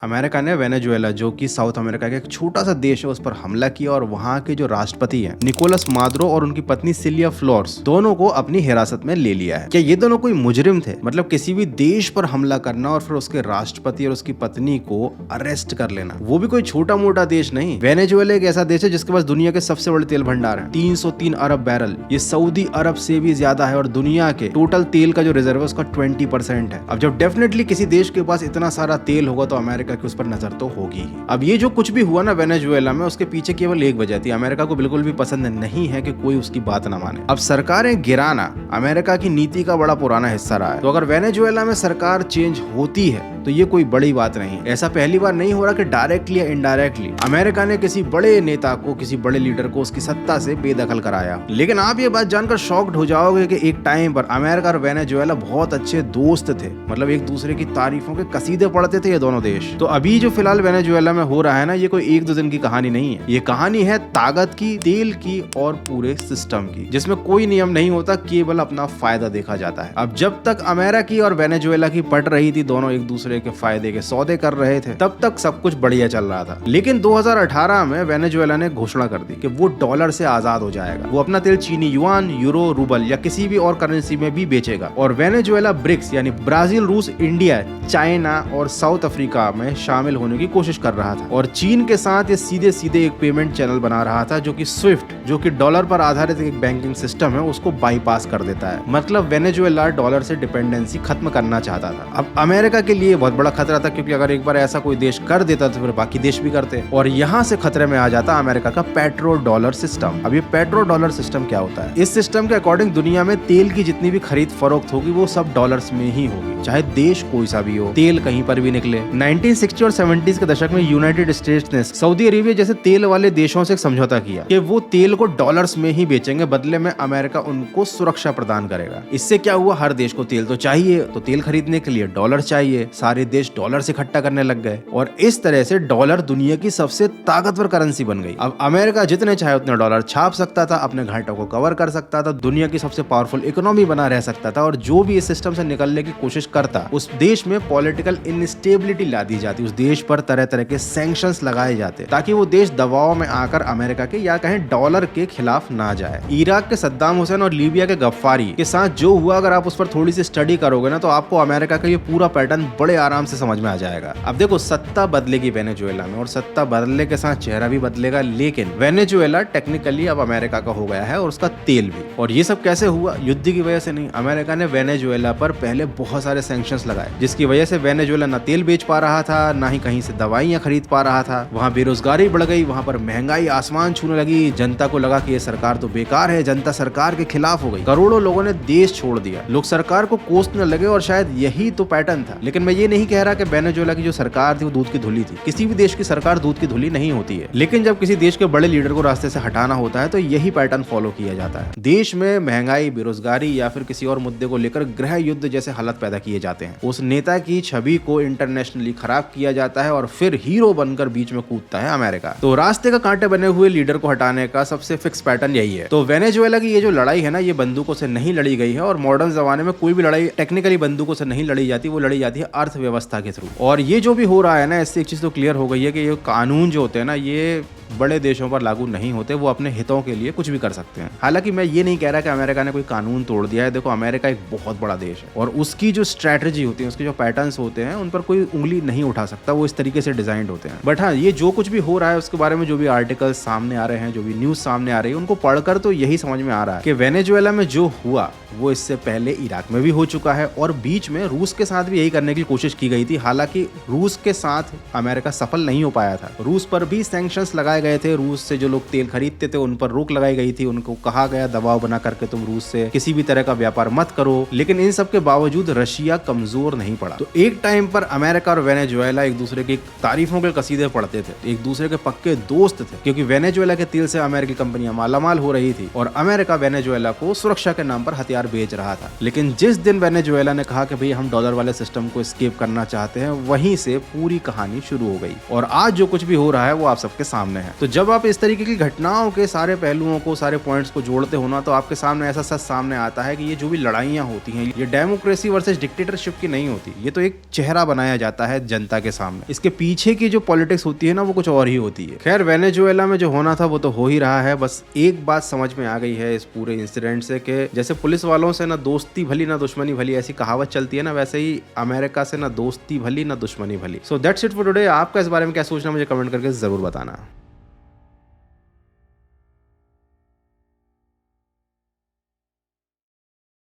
America ने Venezuela जो कि साउथ अमेरिका का एक छोटा सा देश है उस पर हमला किया और वहां के जो राष्ट्रपति हैं निकोलस मादुरो और उनकी पत्नी सिलिया फ्लोरेंस दोनों को अपनी हिरासत में ले लिया है। क्या ये दोनों कोई मुजरिम थे? मतलब किसी भी देश पर हमला करना और फिर उसके राष्ट्रपति और उसकी पत्नी को अरेस्ट कर लेना, वो भी कोई छोटा मोटा देश नहीं। वेनेजुएला एक ऐसा देश है जिसके पास दुनिया के सबसे बड़े तेल भंडार है, 303 अरब बैरल। ये सऊदी अरब से भी ज्यादा है और दुनिया के टोटल तेल का जो रिजर्व है उसका 20% है। अब जब डेफिनेटली किसी देश के पास इतना सारा तेल होगा तो अमेरिका की उस पर नजर तो होगी ही। अब ये जो कुछ भी हुआ ना वेनेजुएला में, उसके पीछे केवल एक वजह थी। अमेरिका को बिल्कुल भी पसंद नहीं है कि कोई उसकी बात ना माने। अब सरकारें गिराना अमेरिका की नीति का बड़ा पुराना हिस्सा रहा है, तो अगर वेनेजुएला में सरकार चेंज होती है तो ये कोई बड़ी बात नहीं। ऐसा पहली बार नहीं हो रहा कि डायरेक्टली या इनडायरेक्टली अमेरिका ने किसी बड़े नेता को, किसी बड़े लीडर को उसकी सत्ता से बेदखल कराया। लेकिन आप ये बात जानकर शॉक्ड हो जाओगे कि एक टाइम पर अमेरिका और वेनेजुएला बहुत अच्छे दोस्त थे, मतलब एक दूसरे की तारीफों के कसीदे पढ़ते थे ये दोनों देश। तो अभी जो फिलहाल वेनेजुएला में हो रहा है ना, ये कोई एक दो दिन की कहानी नहीं है। ये कहानी है ताकत की, तेल की और पूरे सिस्टम की, जिसमें कोई नियम नहीं होता, केवल अपना फायदा देखा जाता है। अब जब तक अमेरिका की और वेनेजुएला की पट रही थी, दोनों एक दूसरे के फायदे के सौदे कर रहे थे, तब तक सब कुछ बढ़िया चल रहा था। लेकिन 2018 में वेनेजुएला ने घोषणा कर दी कि वो डॉलर से आजाद हो जाएगा। वो अपना तेल चीनी युआन, यूरो, रूबल या किसी भी और करेंसी में भी बेचेगा। और वेनेजुएला ब्रिक्स यानी ब्राजील, रूस, इंडिया, चाइना और साउथ अफ्रीका में शामिल होने की कोशिश कर रहा था। और चीन के साथ ये सीधे सीधे एक पेमेंट चैनल बना रहा था जो कि स्विफ्ट, जो कि डॉलर पर आधारित एक बैंकिंग सिस्टम है, उसको बाईपास कर देता है। मतलब वेनेजुएला डॉलर से डिपेंडेंसी खत्म करना चाहता था। अब अमेरिका के लिए बहुत बड़ा खतरा था, क्योंकि अगर एक बार ऐसा कोई देश कर देता तो फिर बाकी देश भी करते, और यहाँ से खतरे में आ जाता अमेरिका का पेट्रो डॉलर सिस्टम। अब ये पेट्रो डॉलर सिस्टम क्या होता है? इस सिस्टम के अकॉर्डिंग दुनिया में तेल की जितनी भी खरीद फरोख्त होगी वो सब डॉलर्स में ही होगी, चाहे देश कोई सा भी हो, तेल कहीं पर भी निकले। 1960 और 70s के दशक में यूनाइटेड स्टेट्स ने सऊदी अरेबिया जैसे तेल वाले देशों से समझौता किया कि वो तेल को डॉलर्स में ही बेचेंगे, बदले में अमेरिका उनको सुरक्षा प्रदान करेगा। इससे क्या हुआ, हर देश को तेल तो चाहिए, तो तेल खरीदने के लिए डॉलर चाहिए, सारे देश डॉलर से इकट्ठा करने लग गए और इस तरह से डॉलर दुनिया की सबसे ताकतवर करेंसी बन गई। अब अमेरिका जितने चाहे उतने डॉलर छाप सकता था, अपने घाटों को कवर कर सकता था, दुनिया की सबसे पावरफुल इकोनॉमी बना रह सकता था, और जो भी इस सिस्टम से निकलने की कोशिश करता उस देश में पॉलिटिकल इनस्टेबिलिटी ला दी जाती, उस देश पर तरह तरह के सैंक्शंस लगाए जाते ताकि वो देश दबाव में आकर अमेरिका के या कहें डॉलर के खिलाफ ना जाए। इराक के सद्दाम हुसैन और लीबिया के गफ्फारी के साथ जो हुआ, अगर आप उस पर थोड़ी सी स्टडी करोगे ना, तो आपको अमेरिका का ये पूरा पैटर्न बड़े आराम से समझ में आ जाएगा। अब देखो, सत्ता बदलेगी वेनेजुएला में और सत्ता बदलने के साथ चेहरा भी बदलेगा, लेकिन वेनेजुएला टेक्निकली अब अमेरिका का हो गया है और उसका तेल भी। और ये सब कैसे हुआ? युद्ध की वजह से नहीं। अमेरिका ने वेनेजुएला पर पहले बहुत सारे सैंक्शंस लगाए, जिसकी वजह से वेनेजुएला ना तेल बेच पा रहा था, ना ही कहीं से दवाइयां खरीद पा रहा था। वहां बेरोजगारी बढ़ गई, वहां पर महंगाई आसमान छूने लगी, जनता को लगा कि ये सरकार तो बेकार है, जनता सरकार के खिलाफ हो गई, करोड़ों लोगों ने देश छोड़ दिया, लोग सरकार को कोसने लगे। और शायद यही तो पैटर्न था। लेकिन मैं ये नहीं कह रहा कि वेनेजुएला की जो सरकार थी वो दूध की धुली थी। किसी भी देश की सरकार दूध की धुली नहीं होती है, लेकिन जब किसी देश के बड़े लीडर को रास्ते से हटाना होता है तो यही पैटर्न फॉलो किया जाता है। देश में महंगाई, बेरोजगारी या फिर किसी और मुद्दे को लेकर गृह युद्ध जैसे हालत पैदा किए जाते हैं। उस नेता की छवि को इंटरनेशनली खराब किया जाता है और फिर हीरो बनकर बीच में कूदता है अमेरिका। तो रास्ते का कांटे बने हुए लीडर को हटाने का सबसे फिक्स पैटर्न यही है। तो वेनेजुएला की ये जो लड़ाई है ना, ये बंदूकों से नहीं लड़ी गई है, और मॉडर्न जमाने में कोई भी लड़ाई टेक्निकली बंदूकों से नहीं लड़ी जाती, वो लड़ी जाती है अर्थव्यवस्था के थ्रू। और ये जो भी हो रहा है ना, इससे एक चीज तो क्लियर हो गई है कि ये कानून जो होते हैं ना, ये बड़े देशों पर लागू नहीं होते, वो अपने हितों के लिए कुछ भी कर सकते हैं। हालांकि मैं ये नहीं कह रहा कि अमेरिका ने कोई कानून तोड़ दिया है। देखो, अमेरिका एक बहुत बड़ा देश है और उसकी जो स्ट्रैटेजी होती है, उसके जो पैटर्न्स होते हैं, उन पर कोई उंगली नहीं उठा सकता, वो इस तरीके से डिजाइंड होते हैं। बट हाँ, ये जो कुछ भी हो रहा है उसके बारे में जो भी आर्टिकल्स सामने आ रहे हैं, जो भी न्यूज सामने आ रही है, उनको पढ़कर तो यही समझ में आ रहा है कि वेनेजुएला में जो हुआ वो इससे पहले इराक में भी हो चुका है, और बीच में रूस के साथ भी यही करने की कोशिश की गई थी। हालांकि रूस के साथ अमेरिका सफल नहीं हो पाया था। रूस पर भी सैंक्शंस लगाए गए थे, रूस से जो लोग तेल खरीदते थे उन पर रोक लगाई गई थी, उनको कहा गया दबाव बना करके तुम रूस से किसी भी तरह का व्यापार मत करो। लेकिन इन सब के बावजूद रशिया कमजोर नहीं पड़ा। तो एक टाइम पर अमेरिका और वेनेजुएला एक दूसरे की तारीफों के कसीदे पढ़ते थे, एक दूसरे के पक्के दोस्त थे, क्योंकि वेनेजुएला के तेल से अमेरिकी कंपनियां मालामाल हो रही थी और अमेरिका वेनेजुएला को सुरक्षा के नाम पर हथियार बेच रहा था। लेकिन जिस दिन वेनेजुएला ने कहा कि भाई हम डॉलर वाले सिस्टम को एस्केप करना चाहते हैं, वहीं से पूरी कहानी शुरू हो गई। और आज जो कुछ भी हो रहा है वो आप सबके सामने है। है। तो जब आप इस तरीके की घटनाओं के सारे पहलुओं को, सारे पॉइंट्स को जोड़ते हो ना, तो आपके सामने ऐसा सच सामने आता है कि ये जो भी लड़ाइयाँ होती हैं, ये डेमोक्रेसी वर्सेस डिक्टेटरशिप की नहीं होती। ये तो एक चेहरा बनाया जाता है जनता के सामने। इसके पीछे की जो पॉलिटिक्स होती है ना, वो कुछ और ही होती है। खैर, वेनेजुएला में जो होना था वो तो हो ही रहा है। बस एक बात समझ में आ गई है इस पूरे इंसिडेंट से कि जैसे पुलिस वालों से ना दोस्ती भली ना दुश्मनी भली, ऐसी कहावत चलती है ना, वैसे ही अमेरिका से ना दोस्ती भली ना दुश्मनी भली। So that's it for today. आपका इस बारे में क्या सोचना, मुझे कमेंट करके जरूर बताना।